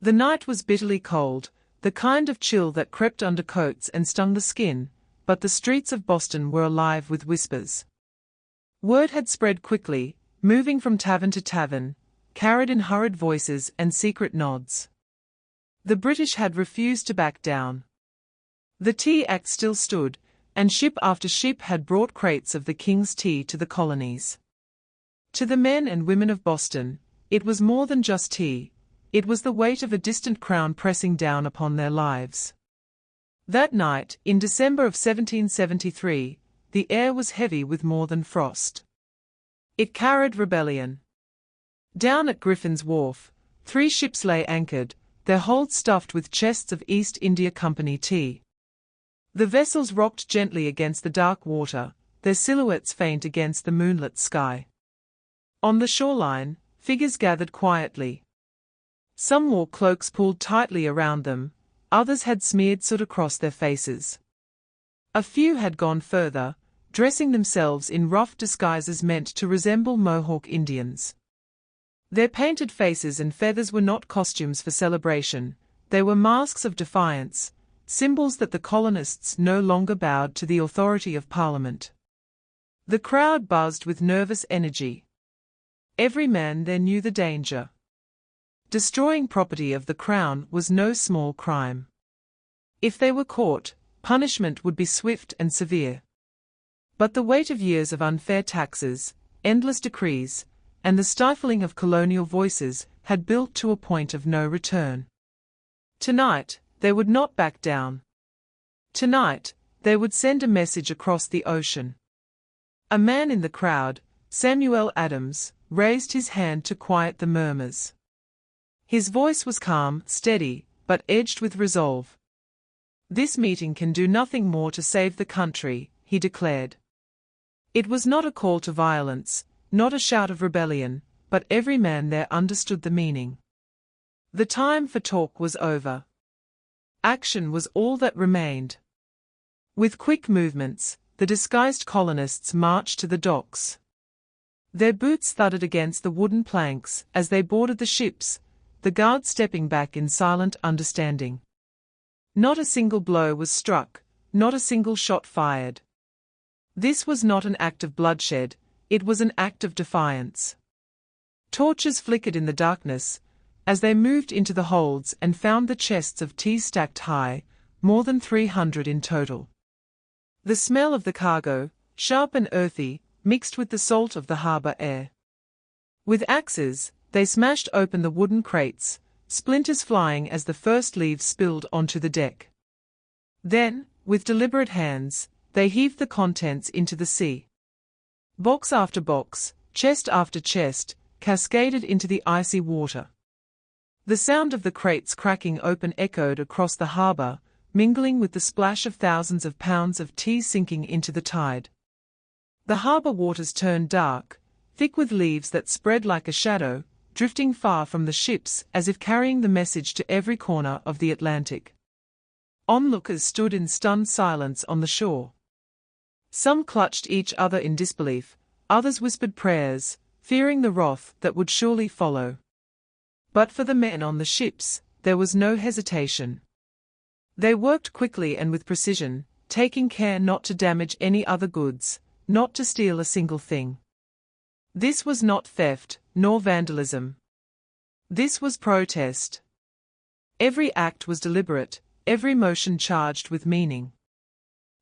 The night was bitterly cold, the kind of chill that crept under coats and stung the skin, but the streets of Boston were alive with whispers. Word had spread quickly, moving from tavern to tavern, carried in hurried voices and secret nods. The British had refused to back down. The Tea Act still stood, and ship after ship had brought crates of the King's tea to the colonies. To the men and women of Boston, it was more than just tea, it was the weight of a distant crown pressing down upon their lives. That night, in December of 1773, the air was heavy with more than frost. It carried rebellion. Down at Griffin's Wharf, 3 ships lay anchored, their holds stuffed with chests of East India Company tea. The vessels rocked gently against the dark water, their silhouettes faint against the moonlit sky. On the shoreline, figures gathered quietly. Some wore cloaks pulled tightly around them, others had smeared soot across their faces. A few had gone further, dressing themselves in rough disguises meant to resemble Mohawk Indians. Their painted faces and feathers were not costumes for celebration, they were masks of defiance, symbols that the colonists no longer bowed to the authority of Parliament. The crowd buzzed with nervous energy. Every man there knew the danger. Destroying property of the Crown was no small crime. If they were caught, punishment would be swift and severe. But the weight of years of unfair taxes, endless decrees, and the stifling of colonial voices had built to a point of no return. Tonight, they would not back down. Tonight, they would send a message across the ocean. A man in the crowd, Samuel Adams, raised his hand to quiet the murmurs. His voice was calm, steady, but edged with resolve. "This meeting can do nothing more to save the country," he declared. It was not a call to violence, not a shout of rebellion, but every man there understood the meaning. The time for talk was over. Action was all that remained. With quick movements, the disguised colonists marched to the docks. Their boots thudded against the wooden planks as they boarded the ships, the guards stepping back in silent understanding. Not a single blow was struck, not a single shot fired. This was not an act of bloodshed, it was an act of defiance. Torches flickered in the darkness, as they moved into the holds and found the chests of tea stacked high, more than 300 in total. The smell of the cargo, sharp and earthy, mixed with the salt of the harbor air. With axes, they smashed open the wooden crates, splinters flying as the first leaves spilled onto the deck. Then, with deliberate hands, they heaved the contents into the sea. Box after box, chest after chest, cascaded into the icy water. The sound of the crates cracking open echoed across the harbor, mingling with the splash of thousands of pounds of tea sinking into the tide. The harbor waters turned dark, thick with leaves that spread like a shadow, drifting far from the ships as if carrying the message to every corner of the Atlantic. Onlookers stood in stunned silence on the shore. Some clutched each other in disbelief, others whispered prayers, fearing the wrath that would surely follow. But for the men on the ships, there was no hesitation. They worked quickly and with precision, taking care not to damage any other goods, not to steal a single thing. This was not theft, nor vandalism. This was protest. Every act was deliberate, every motion charged with meaning.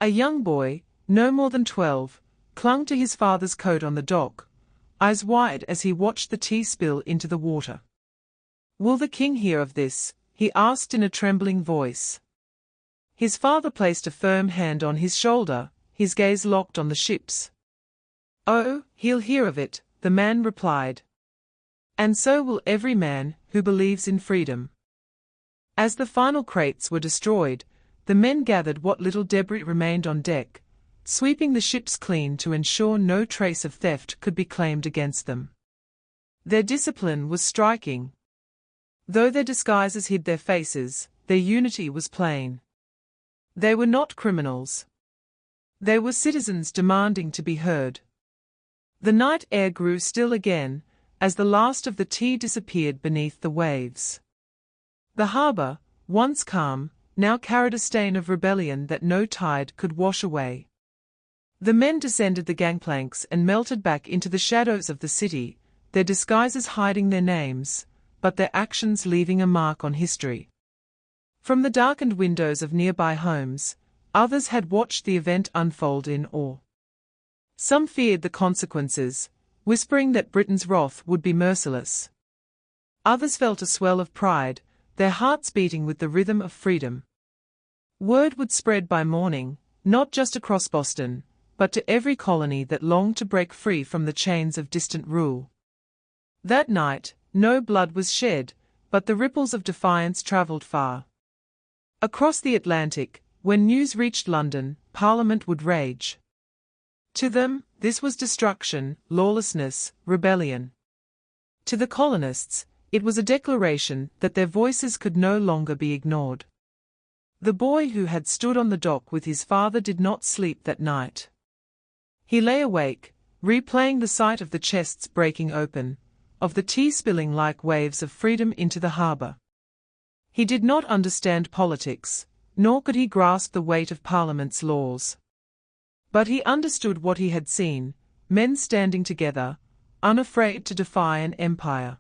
A young boy, no more than 12, clung to his father's coat on the dock, eyes wide as he watched the tea spill into the water. "Will the king hear of this?" he asked in a trembling voice. His father placed a firm hand on his shoulder, his gaze locked on the ships. "Oh, he'll hear of it," the man replied. "And so will every man who believes in freedom." As the final crates were destroyed, the men gathered what little debris remained on deck, sweeping the ships clean to ensure no trace of theft could be claimed against them. Their discipline was striking. Though their disguises hid their faces, their unity was plain. They were not criminals. They were citizens demanding to be heard. The night air grew still again, as the last of the tea disappeared beneath the waves. The harbor, once calm, now carried a stain of rebellion that no tide could wash away. The men descended the gangplanks and melted back into the shadows of the city, their disguises hiding their names, but their actions leaving a mark on history. From the darkened windows of nearby homes, others had watched the event unfold in awe. Some feared the consequences, whispering that Britain's wrath would be merciless. Others felt a swell of pride, their hearts beating with the rhythm of freedom. Word would spread by morning, not just across Boston, but to every colony that longed to break free from the chains of distant rule. That night, no blood was shed, but the ripples of defiance traveled far. Across the Atlantic, when news reached London, Parliament would rage. To them, this was destruction, lawlessness, rebellion. To the colonists, it was a declaration that their voices could no longer be ignored. The boy who had stood on the dock with his father did not sleep that night. He lay awake, replaying the sight of the chests breaking open, of the tea spilling like waves of freedom into the harbor. He did not understand politics, nor could he grasp the weight of Parliament's laws. But he understood what he had seen, men standing together, unafraid to defy an empire.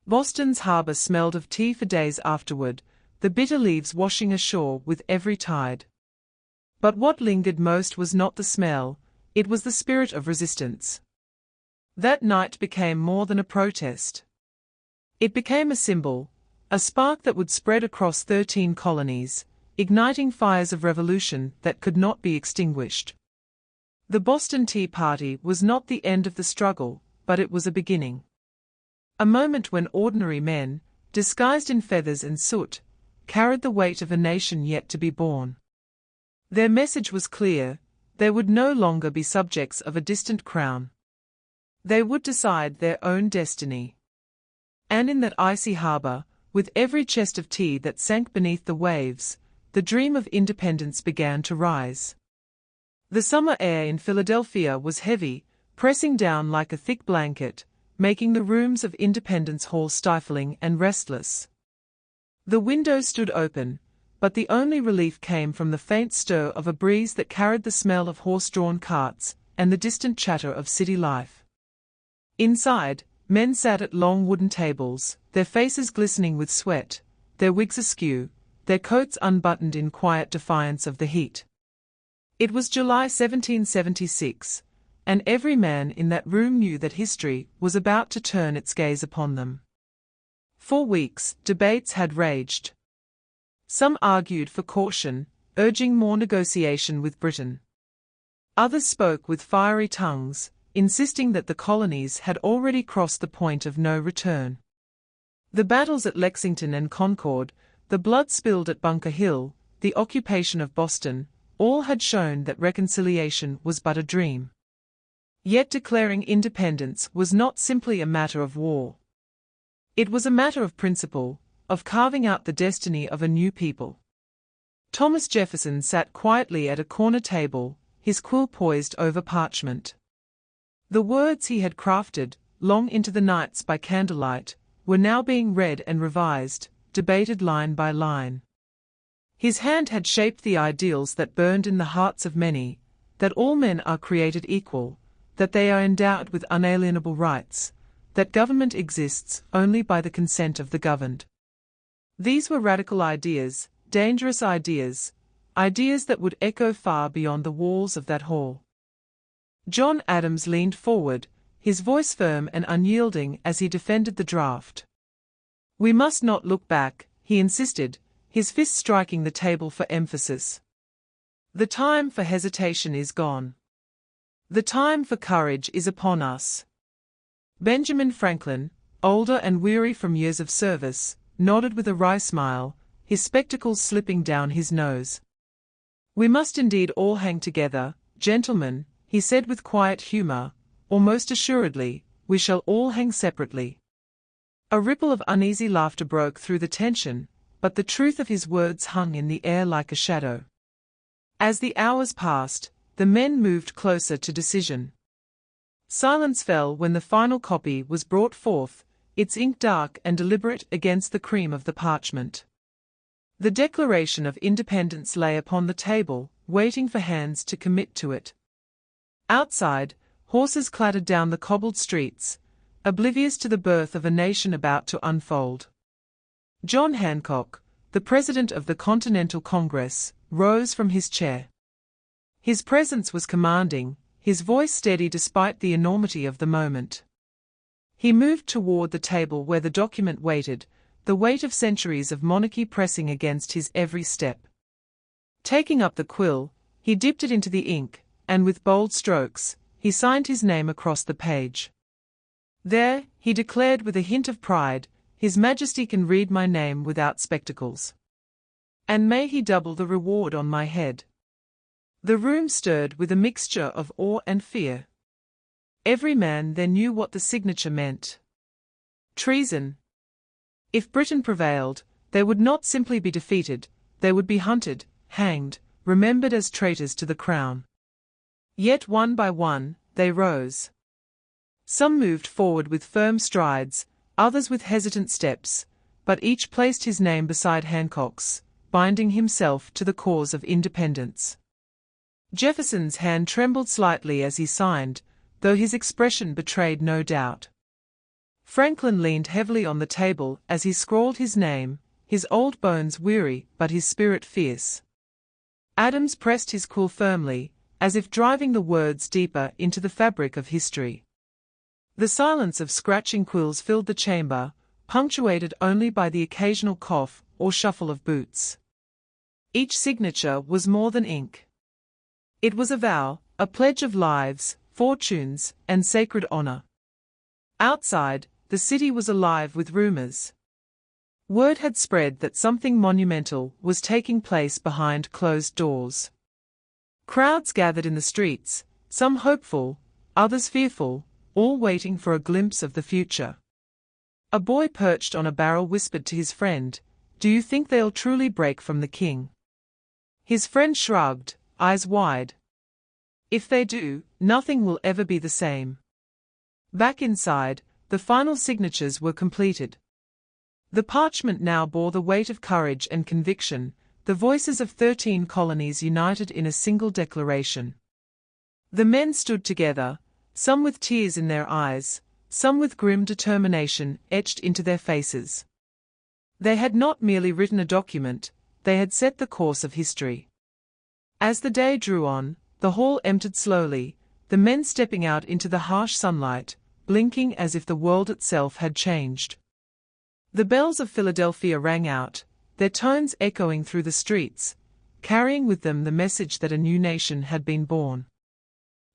Boston's harbor smelled of tea for days afterward, the bitter leaves washing ashore with every tide. But what lingered most was not the smell, it was the spirit of resistance. That night became more than a protest. It became a symbol, a spark that would spread across 13 colonies, igniting fires of revolution that could not be extinguished. The Boston Tea Party was not the end of the struggle, but it was a beginning. A moment when ordinary men, disguised in feathers and soot, carried the weight of a nation yet to be born. Their message was clear: they would no longer be subjects of a distant crown. They would decide their own destiny. And in that icy harbor, with every chest of tea that sank beneath the waves, the dream of independence began to rise. The summer air in Philadelphia was heavy, pressing down like a thick blanket, making the rooms of Independence Hall stifling and restless. The windows stood open, but the only relief came from the faint stir of a breeze that carried the smell of horse-drawn carts and the distant chatter of city life. Inside, men sat at long wooden tables, their faces glistening with sweat, their wigs askew, their coats unbuttoned in quiet defiance of the heat. It was July 1776, and every man in that room knew that history was about to turn its gaze upon them. For weeks, debates had raged. Some argued for caution, urging more negotiation with Britain. Others spoke with fiery tongues, insisting that the colonies had already crossed the point of no return. The battles at Lexington and Concord, the blood spilled at Bunker Hill, the occupation of Boston, all had shown that reconciliation was but a dream. Yet declaring independence was not simply a matter of war. It was a matter of principle, of carving out the destiny of a new people. Thomas Jefferson sat quietly at a corner table, his quill poised over parchment. The words he had crafted, long into the nights by candlelight, were now being read and revised, debated line by line. His hand had shaped the ideals that burned in the hearts of many, that all men are created equal, that they are endowed with unalienable rights, that government exists only by the consent of the governed. These were radical ideas, dangerous ideas, ideas that would echo far beyond the walls of that hall. John Adams leaned forward, his voice firm and unyielding as he defended the draft. "We must not look back," he insisted, his fist striking the table for emphasis. "The time for hesitation is gone. The time for courage is upon us." Benjamin Franklin, older and weary from years of service, nodded with a wry smile, his spectacles slipping down his nose. "We must indeed all hang together, gentlemen," he said with quiet humor, "or most assuredly, we shall all hang separately." A ripple of uneasy laughter broke through the tension, but the truth of his words hung in the air like a shadow. As the hours passed, the men moved closer to decision. Silence fell when the final copy was brought forth, its ink dark and deliberate against the cream of the parchment. The Declaration of Independence lay upon the table, waiting for hands to commit to it. Outside, horses clattered down the cobbled streets, oblivious to the birth of a nation about to unfold. John Hancock, the President of the Continental Congress, rose from his chair. His presence was commanding, his voice steady despite the enormity of the moment. He moved toward the table where the document waited, the weight of centuries of monarchy pressing against his every step. Taking up the quill, he dipped it into the ink, and with bold strokes, he signed his name across the page. "There," he declared with a hint of pride, "His Majesty can read my name without spectacles. And may he double the reward on my head." The room stirred with a mixture of awe and fear. Every man there knew what the signature meant. Treason. If Britain prevailed, they would not simply be defeated, they would be hunted, hanged, remembered as traitors to the crown. Yet one by one, they rose. Some moved forward with firm strides, others with hesitant steps, but each placed his name beside Hancock's, binding himself to the cause of independence. Jefferson's hand trembled slightly as he signed, though his expression betrayed no doubt. Franklin leaned heavily on the table as he scrawled his name, his old bones weary but his spirit fierce. Adams pressed his quill firmly, as if driving the words deeper into the fabric of history. The silence of scratching quills filled the chamber, punctuated only by the occasional cough or shuffle of boots. Each signature was more than ink. It was a vow, a pledge of lives, fortunes, and sacred honor. Outside, the city was alive with rumors. Word had spread that something monumental was taking place behind closed doors. Crowds gathered in the streets, some hopeful, others fearful, all waiting for a glimpse of the future. A boy perched on a barrel whispered to his friend, "Do you think they'll truly break from the king?" His friend shrugged, eyes wide. "If they do, nothing will ever be the same." Back inside, the final signatures were completed. The parchment now bore the weight of courage and conviction, the voices of 13 colonies united in a single declaration. The men stood together, some with tears in their eyes, some with grim determination etched into their faces. They had not merely written a document, they had set the course of history. As the day drew on, the hall emptied slowly, the men stepping out into the harsh sunlight, blinking as if the world itself had changed. The bells of Philadelphia rang out, their tones echoing through the streets, carrying with them the message that a new nation had been born.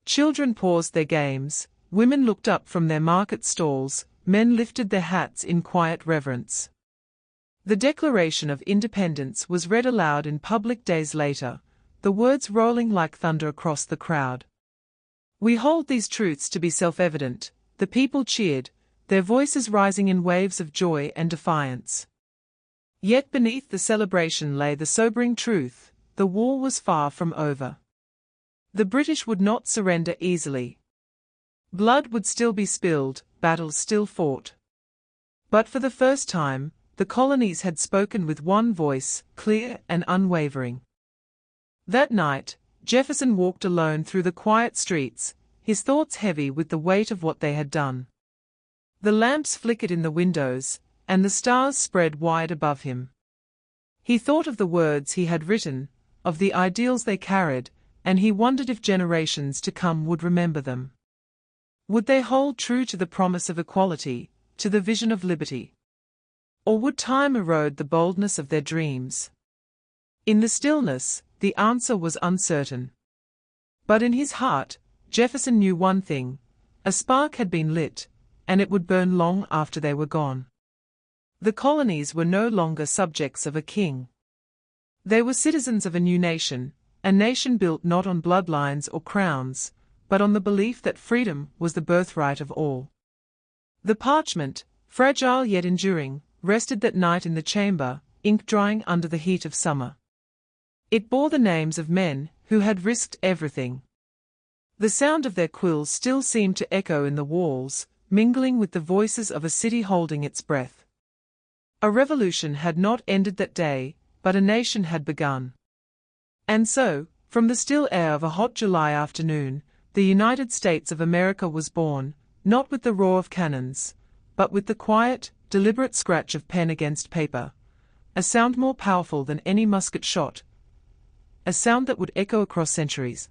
Children paused their games, women looked up from their market stalls, men lifted their hats in quiet reverence. The Declaration of Independence was read aloud in public days later, the words rolling like thunder across the crowd. "We hold these truths to be self-evident," the people cheered, their voices rising in waves of joy and defiance. Yet beneath the celebration lay the sobering truth: the war was far from over. The British would not surrender easily. Blood would still be spilled, battles still fought. But for the first time, the colonies had spoken with one voice, clear and unwavering. That night, Jefferson walked alone through the quiet streets, his thoughts heavy with the weight of what they had done. The lamps flickered in the windows, and the stars spread wide above him. He thought of the words he had written, of the ideals they carried, and he wondered if generations to come would remember them. Would they hold true to the promise of equality, to the vision of liberty? Or would time erode the boldness of their dreams? In the stillness, the answer was uncertain. But in his heart, Jefferson knew one thing: a spark had been lit, and it would burn long after they were gone. The colonies were no longer subjects of a king. They were citizens of a new nation, a nation built not on bloodlines or crowns, but on the belief that freedom was the birthright of all. The parchment, fragile yet enduring, rested that night in the chamber, ink drying under the heat of summer. It bore the names of men who had risked everything. The sound of their quills still seemed to echo in the walls, mingling with the voices of a city holding its breath. A revolution had not ended that day, but a nation had begun. And so, from the still air of a hot July afternoon, the United States of America was born, not with the roar of cannons, but with the quiet, deliberate scratch of pen against paper, a sound more powerful than any musket shot, a sound that would echo across centuries.